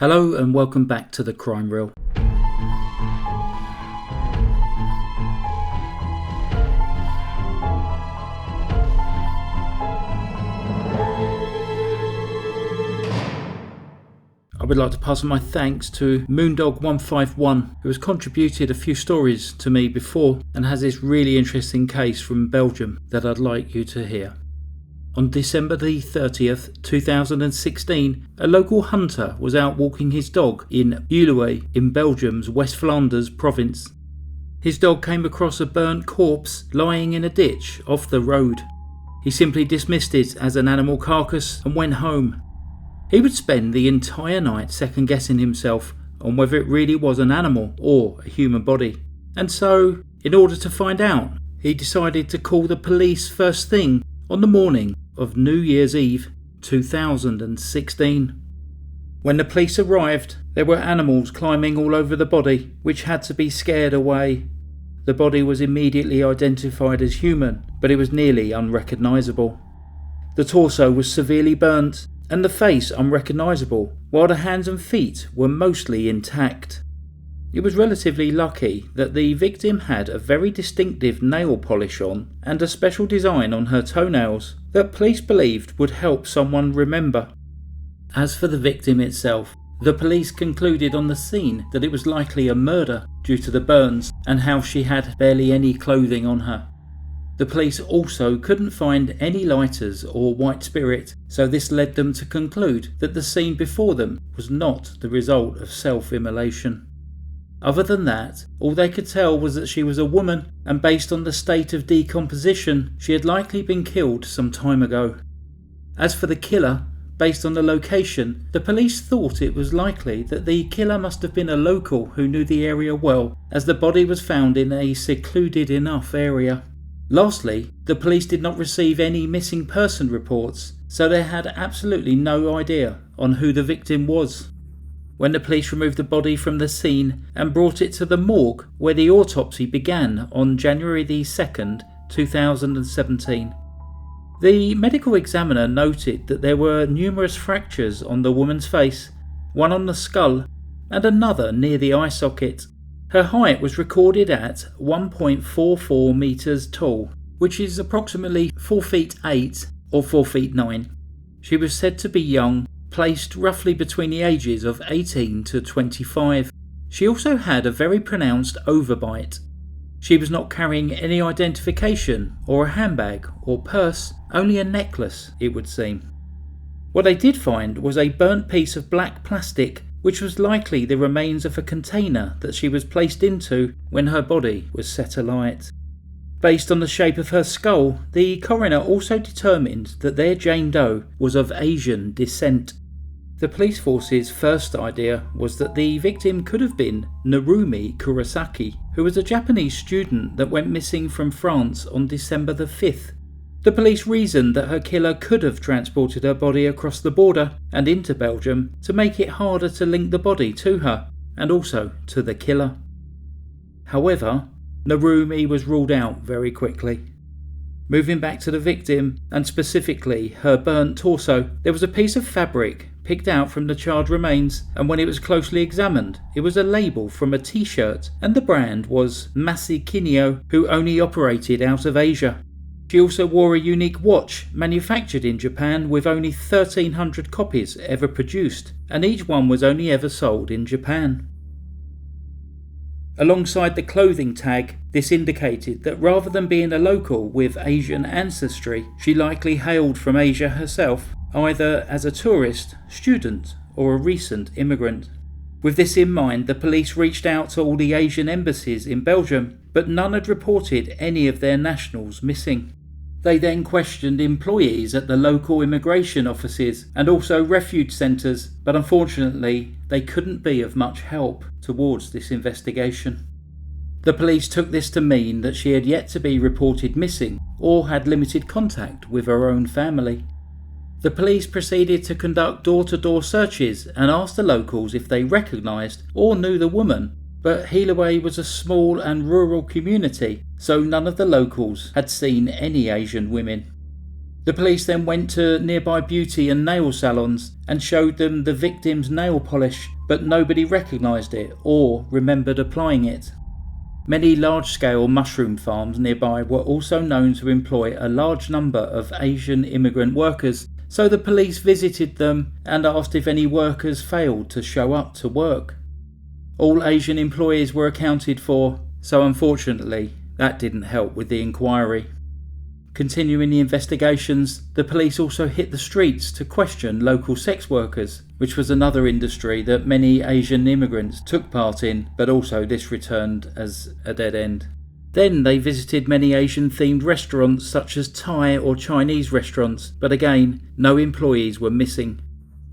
Hello and welcome back to the Crime Reel. I would like to pass on my thanks to Moondog151, who has contributed a few stories to me before and has this really interesting case from Belgium that I'd like you to hear. On December the 30th, 2016, a local hunter was out walking his dog in Vandoolaeghe in Belgium's West Flanders province. His dog came across a burnt corpse lying in a ditch off the road. He simply dismissed it as an animal carcass and went home. He would spend the entire night second-guessing himself on whether it really was an animal or a human body. And so, in order to find out, he decided to call the police first thing on the morning of New Year's Eve 2016. When the police arrived, there were animals climbing all over the body, which had to be scared away. The body was immediately identified as human, but it was nearly unrecognisable. The torso was severely burnt, and the face unrecognisable, while the hands and feet were mostly intact. It was relatively lucky that the victim had a very distinctive nail polish on and a special design on her toenails that police believed would help someone remember. As for the victim itself, the police concluded on the scene that it was likely a murder due to the burns and how she had barely any clothing on her. The police also couldn't find any lighters or white spirit, so this led them to conclude that the scene before them was not the result of self-immolation. Other than that, all they could tell was that she was a woman, and based on the state of decomposition, she had likely been killed some time ago. As for the killer, based on the location, the police thought it was likely that the killer must have been a local who knew the area well, as the body was found in a secluded enough area. Lastly, the police did not receive any missing person reports, so they had absolutely no idea on who the victim was. When the police removed the body from the scene and brought it to the morgue where the autopsy began on January the 2nd, 2017. The medical examiner noted that there were numerous fractures on the woman's face, one on the skull and another near the eye socket. Her height was recorded at 1.44 metres tall, which is approximately 4 feet 8 or 4 feet 9. She was said to be young, placed roughly between the ages of 18 to 25. She also had a very pronounced overbite. She was not carrying any identification or a handbag or purse, only a necklace, it would seem. What they did find was a burnt piece of black plastic, which was likely the remains of a container that she was placed into when her body was set alight. Based on the shape of her skull, the coroner also determined that their Jane Doe was of Asian descent. The police force's first idea was that the victim could have been Narumi Kurosaki, who was a Japanese student that went missing from France on December the 5th. The police reasoned that her killer could have transported her body across the border and into Belgium to make it harder to link the body to her, and also to the killer. However, Narumi was ruled out very quickly. Moving back to the victim, and specifically her burnt torso, there was a piece of fabric picked out from the charred remains, and when it was closely examined, it was a label from a t-shirt, and the brand was Masikinyo, who only operated out of Asia. She also wore a unique watch manufactured in Japan with only 1,300 copies ever produced, and each one was only ever sold in Japan. Alongside the clothing tag, this indicated that rather than being a local with Asian ancestry, she likely hailed from Asia herself, either as a tourist, student, or a recent immigrant. With this in mind, the police reached out to all the Asian embassies in Belgium, but none had reported any of their nationals missing. They then questioned employees at the local immigration offices and also refuge centres, but unfortunately they couldn't be of much help towards this investigation. The police took this to mean that she had yet to be reported missing or had limited contact with her own family. The police proceeded to conduct door-to-door searches and asked the locals if they recognised or knew the woman, but Vandoolaeghe was a small and rural community, so none of the locals had seen any Asian women. The police then went to nearby beauty and nail salons and showed them the victim's nail polish, but nobody recognised it or remembered applying it. Many large-scale mushroom farms nearby were also known to employ a large number of Asian immigrant workers, so the police visited them and asked if any workers failed to show up to work. All Asian employees were accounted for, so unfortunately that didn't help with the inquiry. Continuing the investigations, the police also hit the streets to question local sex workers, which was another industry that many Asian immigrants took part in, but also this returned as a dead end. Then they visited many Asian-themed restaurants such as Thai or Chinese restaurants, but again, no employees were missing.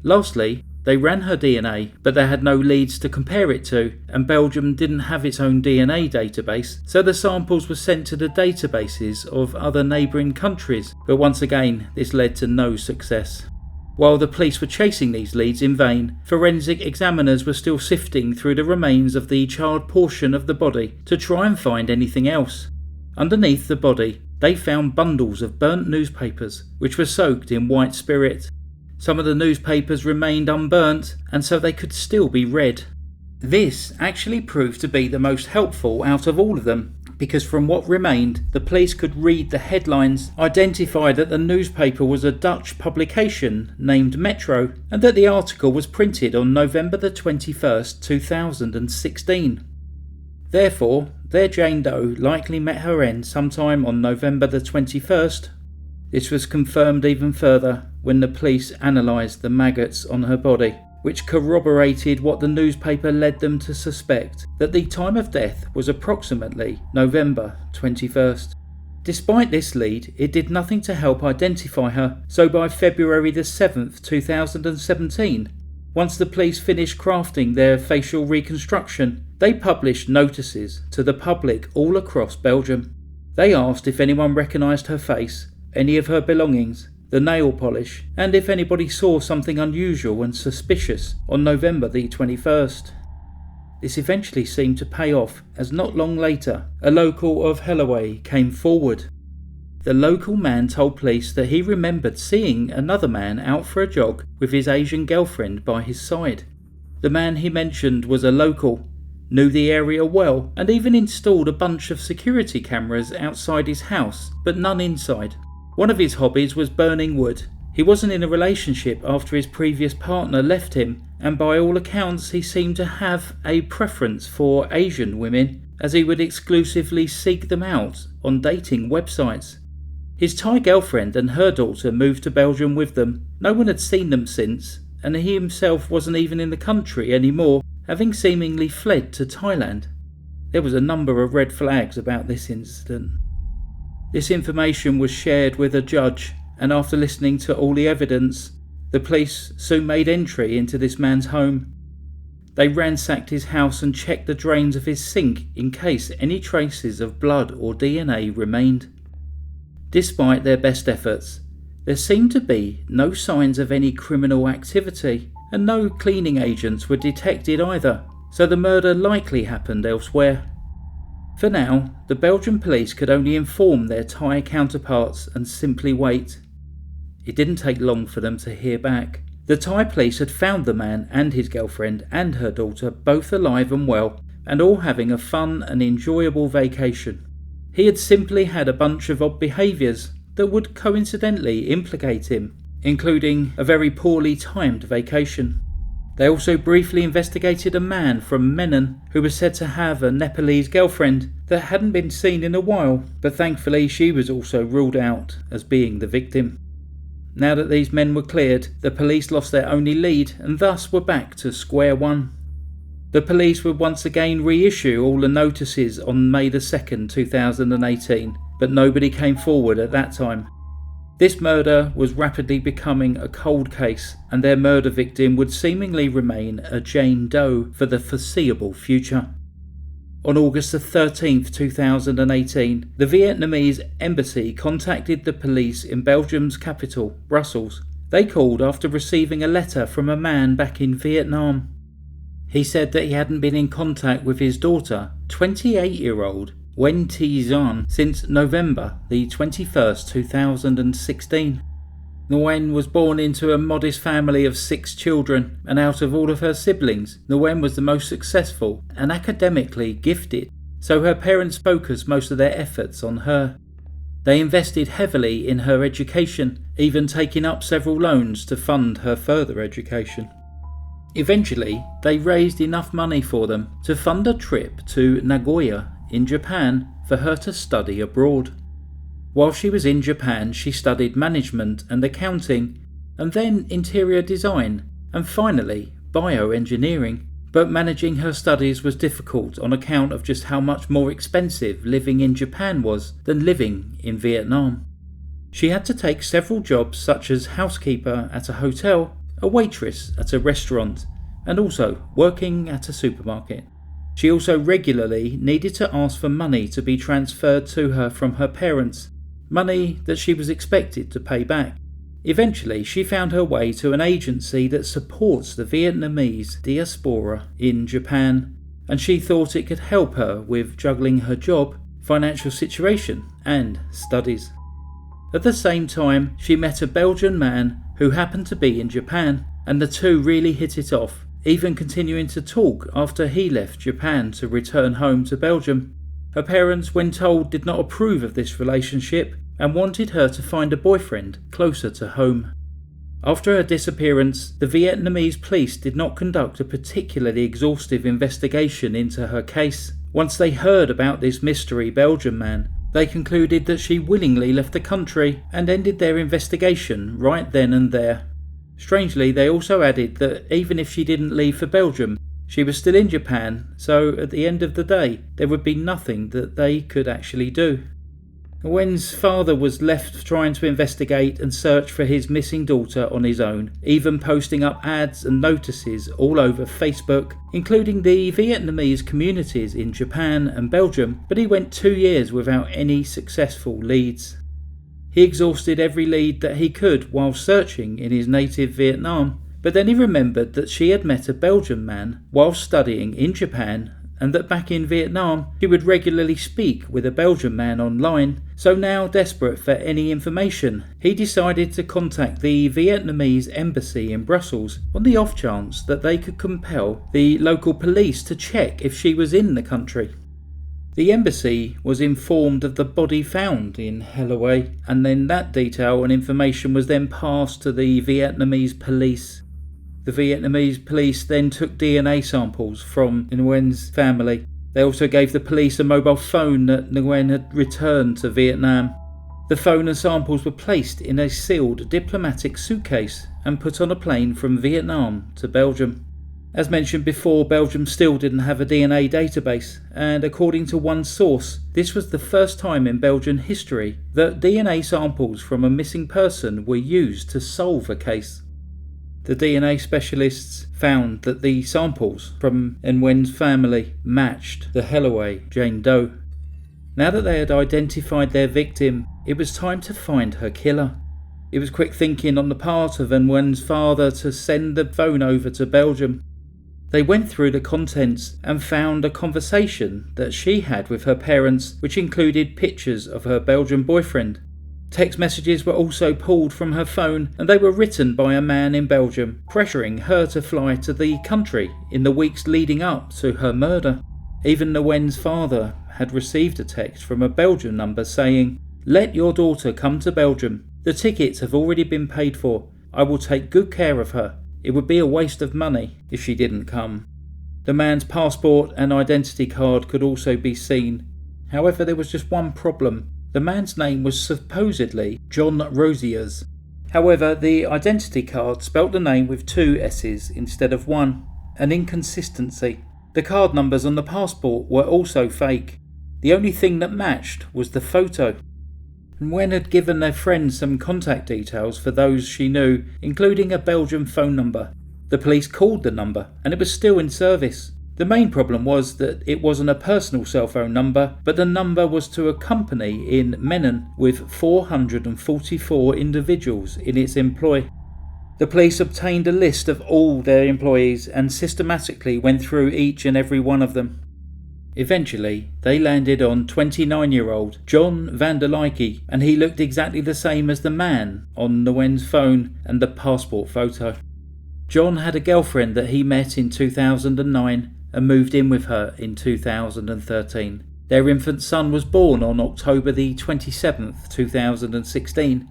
Lastly, they ran her DNA, but they had no leads to compare it to, and Belgium didn't have its own DNA database, so the samples were sent to the databases of other neighbouring countries, but once again, this led to no success. While the police were chasing these leads in vain, forensic examiners were still sifting through the remains of the charred portion of the body to try and find anything else. Underneath the body, they found bundles of burnt newspapers, which were soaked in white spirit. Some of the newspapers remained unburnt, and so they could still be read. This actually proved to be the most helpful out of all of them, because from what remained, the police could read the headlines, identify that the newspaper was a Dutch publication named Metro, and that the article was printed on November the 21st, 2016. Therefore, their Jane Doe likely met her end sometime on November the 21st. This was confirmed even further when the police analysed the maggots on her body, which corroborated what the newspaper led them to suspect, that the time of death was approximately November 21st. Despite this lead, it did nothing to help identify her, so by February the 7th, 2017, once the police finished crafting their facial reconstruction, they published notices to the public all across Belgium. They asked if anyone recognised her face, any of her belongings, the nail polish, and if anybody saw something unusual and suspicious on November the 21st. This eventually seemed to pay off, as not long later, a local of Holloway came forward. The local man told police that he remembered seeing another man out for a jog with his Asian girlfriend by his side. The man he mentioned was a local, knew the area well, and even installed a bunch of security cameras outside his house, but none inside. One of his hobbies was burning wood. He wasn't in a relationship after his previous partner left him, and by all accounts he seemed to have a preference for Asian women, as he would exclusively seek them out on dating websites. His Thai girlfriend and her daughter moved to Belgium with them. No one had seen them since, and he himself wasn't even in the country anymore, having seemingly fled to Thailand. There was a number of red flags about this incident. This information was shared with a judge, and after listening to all the evidence, the police soon made entry into this man's home. They ransacked his house and checked the drains of his sink in case any traces of blood or DNA remained. Despite their best efforts, there seemed to be no signs of any criminal activity, and no cleaning agents were detected either, so the murder likely happened elsewhere. For now, the Belgian police could only inform their Thai counterparts and simply wait. It didn't take long for them to hear back. The Thai police had found the man and his girlfriend and her daughter both alive and well, and all having a fun and enjoyable vacation. He had simply had a bunch of odd behaviours that would coincidentally implicate him, including a very poorly timed vacation. They also briefly investigated a man from Menon who was said to have a Nepalese girlfriend that hadn't been seen in a while, but thankfully she was also ruled out as being the victim. Now that these men were cleared, the police lost their only lead and thus were back to square one. The police would once again reissue all the notices on May the 2nd, 2018, but nobody came forward at that time. This murder was rapidly becoming a cold case, and their murder victim would seemingly remain a Jane Doe for the foreseeable future. On August the 13th, 2018, the Vietnamese embassy contacted the police in Belgium's capital, Brussels. They called after receiving a letter from a man back in Vietnam. He said that he hadn't been in contact with his daughter, 28-year-old Nguyen Thi Xuan since November the 21st, 2016. Nguyen was born into a modest family of 6 children, and out of all of her siblings, Nguyen was the most successful and academically gifted, so her parents focused most of their efforts on her. They invested heavily in her education, even taking up several loans to fund her further education. Eventually, they raised enough money for them to fund a trip to Nagoya in Japan for her to study abroad. While she was in Japan, she studied management and accounting, and then interior design, and finally bioengineering. But managing her studies was difficult on account of just how much more expensive living in Japan was than living in Vietnam. She had to take several jobs such as housekeeper at a hotel, a waitress at a restaurant, and also working at a supermarket. She also regularly needed to ask for money to be transferred to her from her parents, money that she was expected to pay back. Eventually, she found her way to an agency that supports the Vietnamese diaspora in Japan, and she thought it could help her with juggling her job, financial situation, and studies. At the same time, she met a Belgian man who happened to be in Japan, and the two really hit it off, even continuing to talk after he left Japan to return home to Belgium. Her parents, when told, did not approve of this relationship and wanted her to find a boyfriend closer to home. After her disappearance, the Vietnamese police did not conduct a particularly exhaustive investigation into her case. Once they heard about this mystery Belgian man, they concluded that she willingly left the country and ended their investigation right then and there. Strangely, they also added that even if she didn't leave for Belgium, she was still in Japan, so at the end of the day, there would be nothing that they could actually do. Nguyen's father was left trying to investigate and search for his missing daughter on his own, even posting up ads and notices all over Facebook, including the Vietnamese communities in Japan and Belgium, but he went 2 years without any successful leads. He exhausted every lead that he could while searching in his native Vietnam, but then he remembered that she had met a Belgian man while studying in Japan, and that back in Vietnam she would regularly speak with a Belgian man online. So now, desperate for any information, he decided to contact the Vietnamese embassy in Brussels on the off chance that they could compel the local police to check if she was in the country. The embassy was informed of the body found in Belgium, and then that detail and information was then passed to the Vietnamese police. The Vietnamese police then took DNA samples from Nguyen's family. They also gave the police a mobile phone that Nguyen had returned to Vietnam. The phone and samples were placed in a sealed diplomatic suitcase and put on a plane from Vietnam to Belgium. As mentioned before, Belgium still didn't have a DNA database, and according to one source, this was the first time in Belgian history that DNA samples from a missing person were used to solve a case. The DNA specialists found that the samples from Nguyen's family matched the Helaway Jane Doe. Now that they had identified their victim, it was time to find her killer. It was quick thinking on the part of Nguyen's father to send the phone over to Belgium. They went through the contents and found a conversation that she had with her parents, which included pictures of her Belgian boyfriend. Text messages were also pulled from her phone, and they were written by a man in Belgium, pressuring her to fly to the country in the weeks leading up to her murder. Even Nguyen's father had received a text from a Belgian number saying, "Let your daughter come to Belgium. The tickets have already been paid for. I will take good care of her. It would be a waste of money if she didn't come." The man's passport and identity card could also be seen. However, there was just one problem. The man's name was supposedly John Rosiers. However, the identity card spelt the name with 2 S's instead of 1, an inconsistency. The card numbers on the passport were also fake. The only thing that matched was the photo. Nguyen had given their friends some contact details for those she knew, including a Belgian phone number. The police called the number, and it was still in service. The main problem was that it wasn't a personal cell phone number, but the number was to a company in Menin with 444 individuals in its employ. The police obtained a list of all their employees and systematically went through each and every one of them. Eventually, they landed on 29-year-old John Vandoolaeghe, and he looked exactly the same as the man on Nguyen's phone and the passport photo. John had a girlfriend that he met in 2009 and moved in with her in 2013. Their infant son was born on October the 27th, 2016.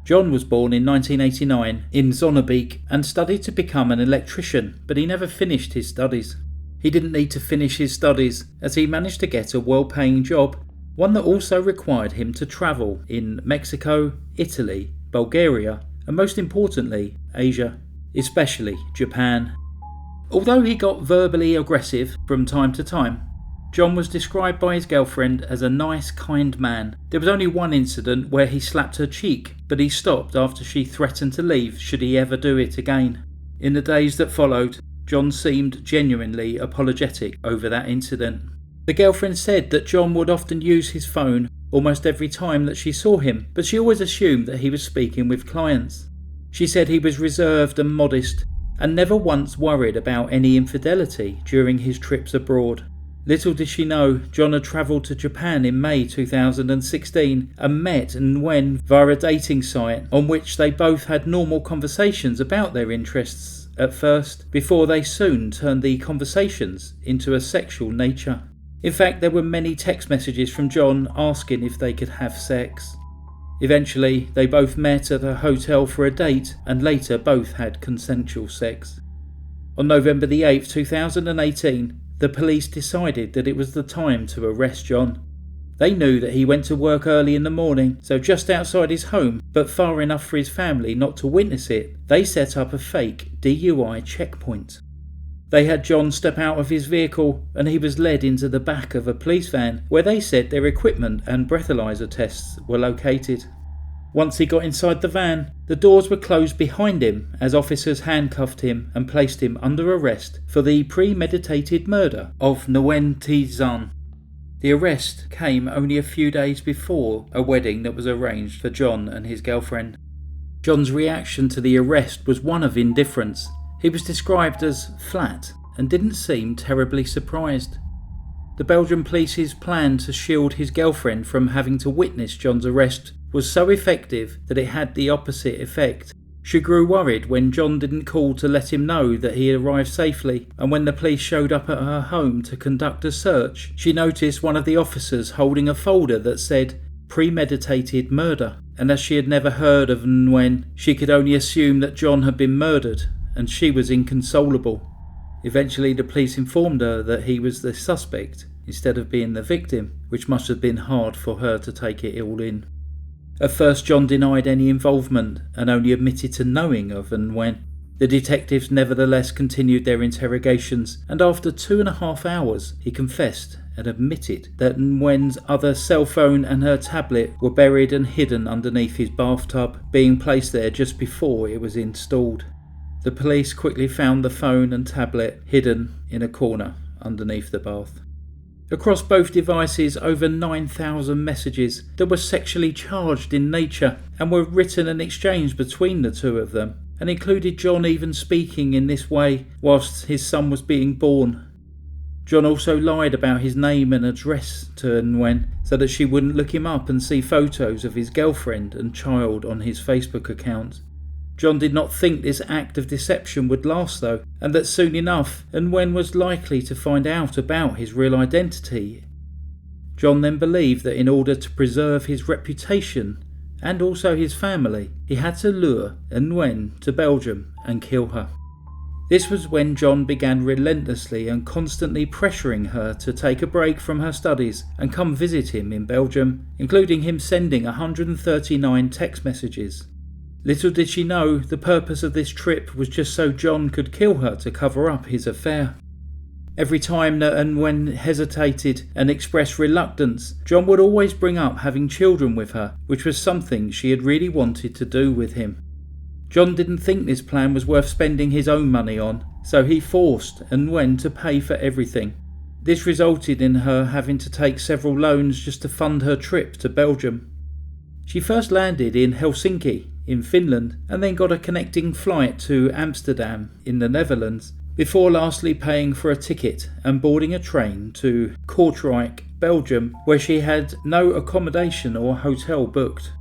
John was born in 1989 in Zonnebeek and studied to become an electrician, but he never finished his studies. He didn't need to finish his studies as he managed to get a well-paying job, one that also required him to travel in Mexico, Italy, Bulgaria, and most importantly, Asia, especially Japan. Although he got verbally aggressive from time to time, John was described by his girlfriend as a nice, kind man. There was only one incident where he slapped her cheek, but he stopped after she threatened to leave should he ever do it again. In the days that followed, John seemed genuinely apologetic over that incident. The girlfriend said that John would often use his phone almost every time that she saw him, but she always assumed that he was speaking with clients. She said he was reserved and modest, and never once worried about any infidelity during his trips abroad. Little did she know, John had travelled to Japan in May 2016 and met Nguyen via a dating site on which they both had normal conversations about their interests at first, before they soon turned the conversations into a sexual nature. In fact, there were many text messages from John asking if they could have sex. Eventually, they both met at a hotel for a date and later both had consensual sex. On November the 8th, 2018, the police decided that it was the time to arrest John. They knew that he went to work early in the morning, so just outside his home, but far enough for his family not to witness it, they set up a fake DUI checkpoint. They had John step out of his vehicle and he was led into the back of a police van where they said their equipment and breathalyzer tests were located. Once he got inside the van, the doors were closed behind him as officers handcuffed him and placed him under arrest for the premeditated murder of Nguyen Thi Xuan. The arrest came only a few days before a wedding that was arranged for John and his girlfriend. John's reaction to the arrest was one of indifference. He was described as flat and didn't seem terribly surprised. The Belgian police's plan to shield his girlfriend from having to witness John's arrest was so effective that it had the opposite effect. She grew worried when John didn't call to let him know that he had arrived safely, and when the police showed up at her home to conduct a search, she noticed one of the officers holding a folder that said premeditated murder, and as she had never heard of Nguyen, she could only assume that John had been murdered, and she was inconsolable. Eventually the police informed her that he was the suspect instead of being the victim, which must have been hard for her to take it all in. At first John denied any involvement and only admitted to knowing of Nguyen. The detectives nevertheless continued their interrogations, and after 2.5 hours he confessed and admitted that Nguyen's other cell phone and her tablet were buried and hidden underneath his bathtub, being placed there just before it was installed. The police quickly found the phone and tablet hidden in a corner underneath the bath. Across both devices, over 9,000 messages that were sexually charged in nature and were written and exchanged between the two of them, and included John even speaking in this way whilst his son was being born. John also lied about his name and address to Nguyen so that she wouldn't look him up and see photos of his girlfriend and child on his Facebook account. John did not think this act of deception would last though, and that soon enough Nguyen was likely to find out about his real identity. John then believed that in order to preserve his reputation and also his family, he had to lure Nguyen to Belgium and kill her. This was when John began relentlessly and constantly pressuring her to take a break from her studies and come visit him in Belgium, including him sending 139 text messages. Little did she know the purpose of this trip was just so John could kill her to cover up his affair. Every time that Nguyen hesitated and expressed reluctance, John would always bring up having children with her, which was something she had really wanted to do with him. John didn't think this plan was worth spending his own money on, so he forced Nguyen to pay for everything. This resulted in her having to take several loans just to fund her trip to Belgium. She first landed in Helsinki in Finland and then got a connecting flight to Amsterdam in the Netherlands. before lastly paying for a ticket and boarding a train to Kortrijk, Belgium, where she had no accommodation or hotel booked.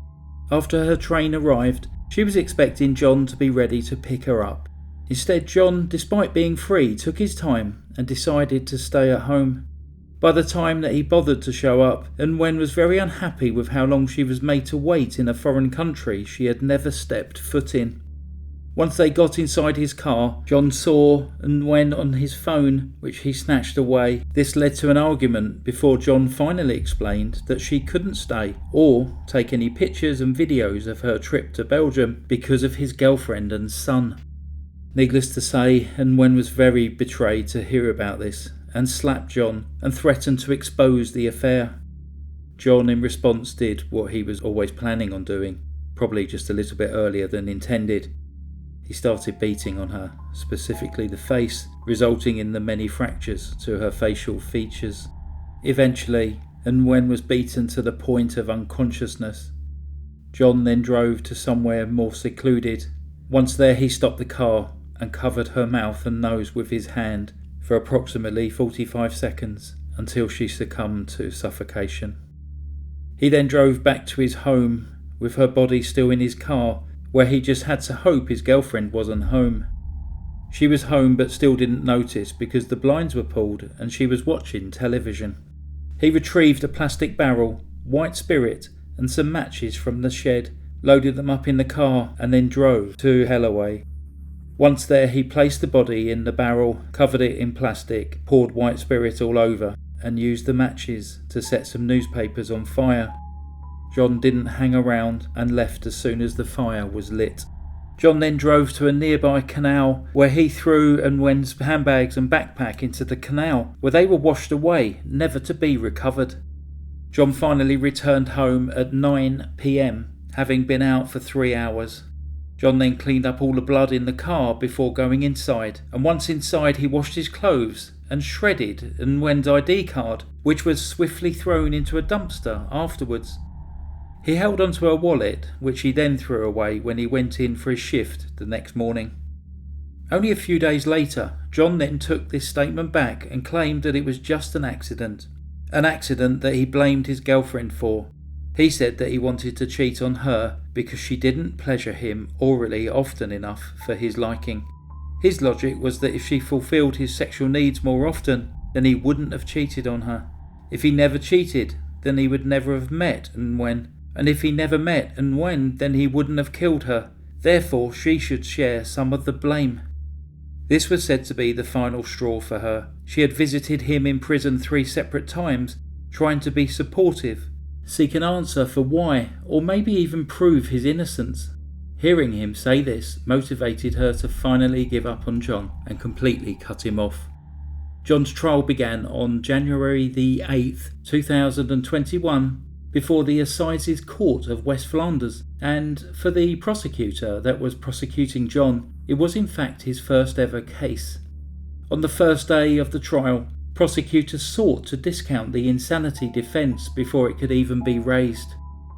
After her train arrived, she was expecting John to be ready to pick her up. Instead, John, despite being free, took his time and decided to stay at home. By the time that he bothered to show up, Nguyen was very unhappy with how long she was made to wait in a foreign country she had never stepped foot in. Once they got inside his car, John saw Nguyen on his phone, which he snatched away. This led to an argument before John finally explained that she couldn't stay or take any pictures and videos of her trip to Belgium because of his girlfriend and son. Needless to say, Nguyen was very betrayed to hear about this and slapped John and threatened to expose the affair. John in response did what he was always planning on doing, probably just a little bit earlier than intended. He started beating on her, specifically the face, resulting in the many fractures to her facial features. Eventually, Nguyen was beaten to the point of unconsciousness. John then drove to somewhere more secluded. Once there, he stopped the car and covered her mouth and nose with his hand for approximately 45 seconds until she succumbed to suffocation. He then drove back to his home with her body still in his car, where he just had to hope his girlfriend wasn't home. She was home but still didn't notice because the blinds were pulled and she was watching television. He retrieved a plastic barrel, white spirit and some matches from the shed, loaded them up in the car and then drove to Hellaway. Once there, he placed the body in the barrel, covered it in plastic, poured white spirit all over and used the matches to set some newspapers on fire. John didn't hang around and left as soon as the fire was lit. John then drove to a nearby canal where he threw Nguyen's handbags and backpack into the canal, where they were washed away, never to be recovered. John finally returned home at 9 p.m, having been out for 3 hours. John then cleaned up all the blood in the car before going inside, and once inside he washed his clothes and shredded Nguyen's ID card, which was swiftly thrown into a dumpster afterwards. He held onto her wallet, which he then threw away when he went in for his shift the next morning. Only a few days later, John then took this statement back and claimed that it was just an accident that he blamed his girlfriend for. He said that he wanted to cheat on her because she didn't pleasure him orally often enough for his liking. His logic was that if she fulfilled his sexual needs more often, then he wouldn't have cheated on her. If he never cheated, then he would never have met Nguyen. And if he never met Nguyen, then he wouldn't have killed her. Therefore, she should share some of the blame. This was said to be the final straw for her. She had visited him in prison 3 separate times, trying to be supportive, seek an answer for why, or maybe even prove his innocence. Hearing him say this motivated her to finally give up on John and completely cut him off. John's trial began on January the 8th, 2021, before the Assizes Court of West Flanders, and for the prosecutor that was prosecuting John, it was in fact his first ever case. On the first day of the trial, prosecutors sought to discount the insanity defence before it could even be raised.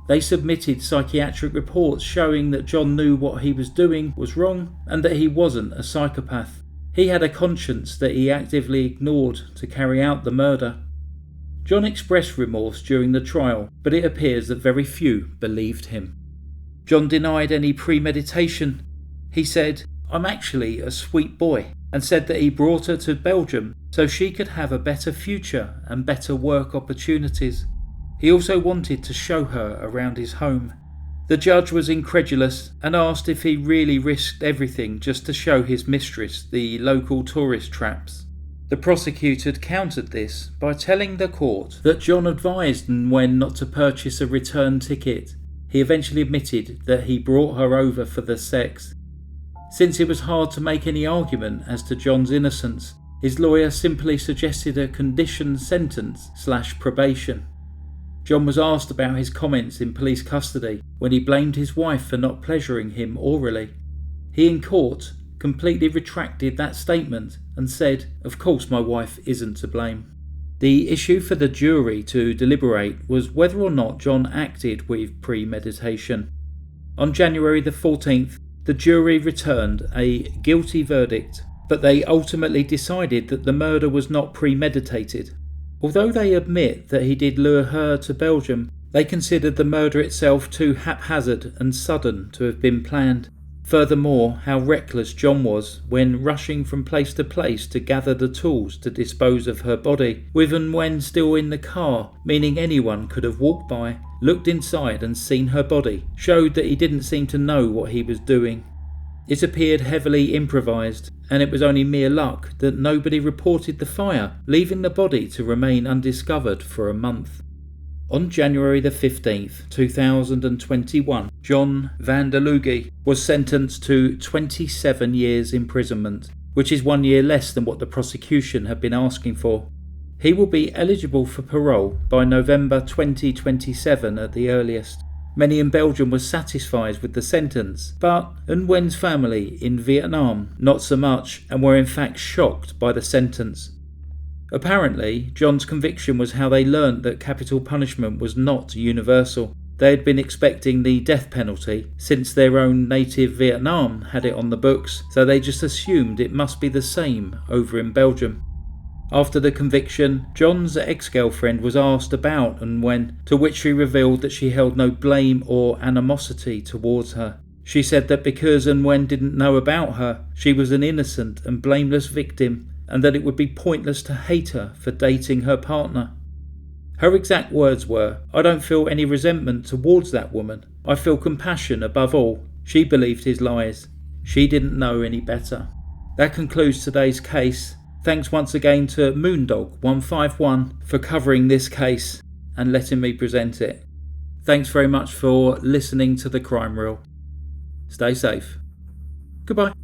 They submitted psychiatric reports showing that John knew what he was doing was wrong and that he wasn't a psychopath. He had a conscience that he actively ignored to carry out the murder. John expressed remorse during the trial, but it appears that very few believed him. John denied any premeditation. He said, "I'm actually a sweet boy," and said that he brought her to Belgium so she could have a better future and better work opportunities. He also wanted to show her around his home. The judge was incredulous and asked if he really risked everything just to show his mistress the local tourist traps. The prosecutor countered this by telling the court that John advised Nguyen not to purchase a return ticket. He eventually admitted that he brought her over for the sex. Since it was hard to make any argument as to John's innocence, his lawyer simply suggested a conditioned sentence / probation. John was asked about his comments in police custody when he blamed his wife for not pleasuring him orally. He in court completely retracted that statement and said, "Of course my wife isn't to blame." The issue for the jury to deliberate was whether or not John acted with premeditation. On January the 14th, the jury returned a guilty verdict. but they ultimately decided that the murder was not premeditated. Although they admit that he did lure her to Belgium, they considered the murder itself too haphazard and sudden to have been planned. Furthermore, how reckless John was when rushing from place to place to gather the tools to dispose of her body, with Nguyen still in the car, meaning anyone could have walked by, looked inside and seen her body, showed that he didn't seem to know what he was doing. It appeared heavily improvised, and it was only mere luck that nobody reported the fire, leaving the body to remain undiscovered for a month. On January the 15th, 2021, John Vandoolaeghe was sentenced to 27 years imprisonment, which is 1 year less than what the prosecution had been asking for. He will be eligible for parole by November 2027 at the earliest. Many in Belgium were satisfied with the sentence, but Nguyen's family in Vietnam not so much, and were in fact shocked by the sentence. Apparently, John's conviction was how they learnt that capital punishment was not universal. They had been expecting the death penalty, since their own native Vietnam had it on the books, so they just assumed it must be the same over in Belgium. After the conviction, John's ex-girlfriend was asked about Nguyen, to which she revealed that she held no blame or animosity towards her. She said that because Nguyen didn't know about her, she was an innocent and blameless victim, and that it would be pointless to hate her for dating her partner. Her exact words were, "I don't feel any resentment towards that woman. I feel compassion above all. She believed his lies. She didn't know any better." That concludes today's case. Thanks once again to Moondog151 for covering this case and letting me present it. Thanks very much for listening to the Crime Reel. Stay safe. Goodbye.